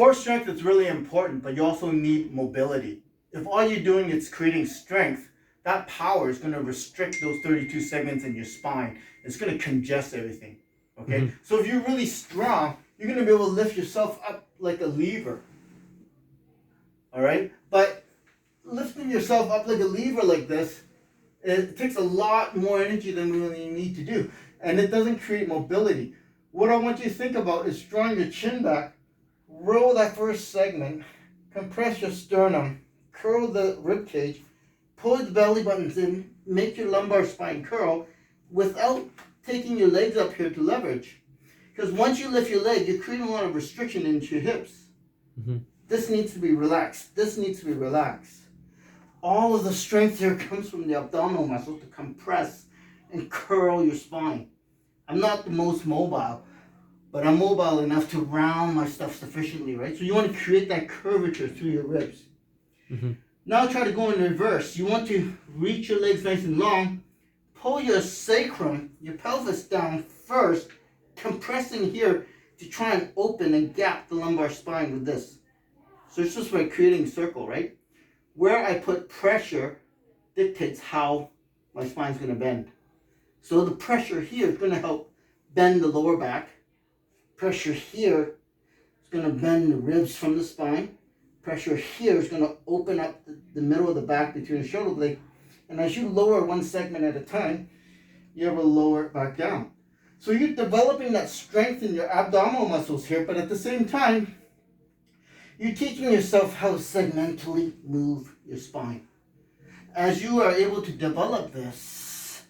core strength is really important, but you also need mobility. If all you're doing is creating strength, that power is going to restrict those 32 segments in your spine. It's going to congest everything. Okay? Mm-hmm. So if you're really strong, you're going to be able to lift yourself up like a lever. All right? But lifting yourself up like a lever like this, it takes a lot more energy than we really need to do. And it doesn't create mobility. What I want you to think about is drawing your chin back, roll that first segment, compress your sternum, curl the rib cage, pull the belly buttons in, make your lumbar spine curl without taking your legs up here to leverage. Because once you lift your leg, you're creating a lot of restriction into your hips. Mm-hmm. This needs to be relaxed. This needs to be relaxed. All of the strength here comes from the abdominal muscles to compress and curl your spine. I'm not the most mobile, but I'm mobile enough to round my stuff sufficiently, right? So you want to create that curvature through your ribs. Mm-hmm. Now try to go in reverse. You want to reach your legs nice and long, pull your sacrum, your pelvis down first, compressing here to try and open and gap the lumbar spine with this. So it's just by creating a circle, right? Where I put pressure dictates how my spine's going to bend. So the pressure here is going to help bend the lower back. Pressure here is going to bend the ribs from the spine. Pressure here is going to open up the middle of the back between the shoulder blade. And as you lower one segment at a time, you're able to lower it back down. So you're developing that strength in your abdominal muscles here, but at the same time, you're teaching yourself how to segmentally move your spine. As you are able to develop this,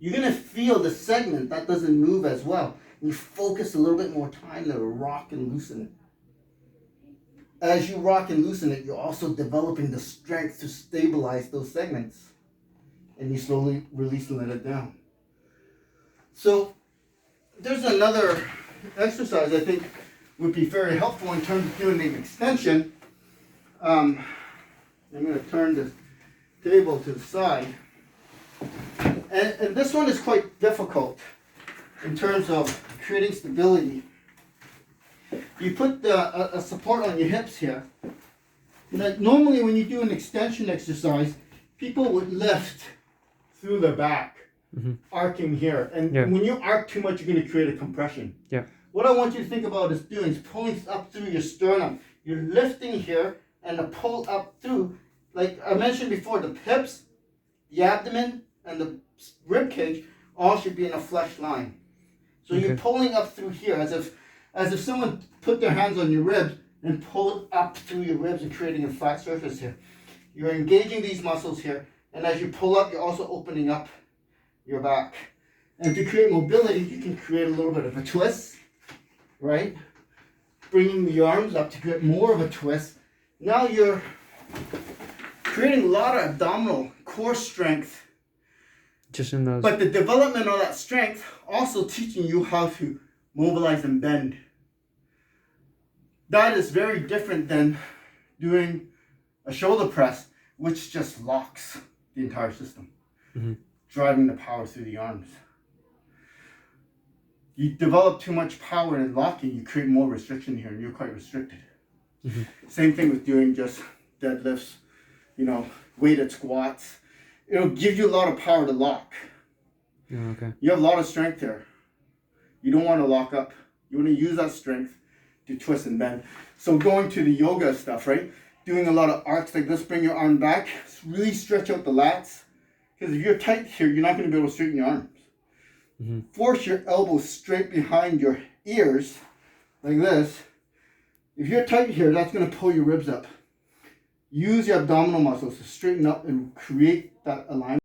you're going to feel the segment that doesn't move as well. You focus a little bit more time to rock and loosen it. As you rock and loosen it, you're also developing the strength to stabilize those segments. And you slowly release and let it down. So there's another exercise I think would be very helpful in terms of doing an extension. I'm going to turn the table to the side. And this one is quite difficult in terms of creating stability. You put a support on your hips here. Like normally when you do an extension exercise, people would lift through their back, arcing here. And when you arc too much, you're going to create a compression. Yeah. What I want you to think about is doing is pulling up through your sternum. You're lifting here and the pull up through. Like I mentioned before, the hips, the abdomen, and the rib cage all should be in a flush line. So you're pulling up through here as if someone put their hands on your ribs and pulled up through your ribs and creating a flat surface here. You're engaging these muscles here, and as you pull up, you're also opening up your back. And to create mobility, you can create a little bit of a twist, right? Bringing the arms up to create more of a twist. Now you're creating a lot of abdominal core strength. Just in those. But the development of that strength also teaching you how to mobilize and bend. That is very different than doing a shoulder press, which just locks the entire system, driving the power through the arms. You develop too much power in locking, you create more restriction here, and you're quite restricted. Same thing with doing just deadlifts, weighted squats. It'll give you a lot of power to lock. Oh, okay. You have a lot of strength there. You don't want to lock up. You want to use that strength to twist and bend. So going to the yoga stuff, right? Doing a lot of arcs like this, bring your arm back, really stretch out the lats. Because if you're tight here, you're not going to be able to straighten your arms. Force your elbows straight behind your ears, like this. If you're tight here, that's going to pull your ribs up. Use your abdominal muscles to straighten up and create that alignment.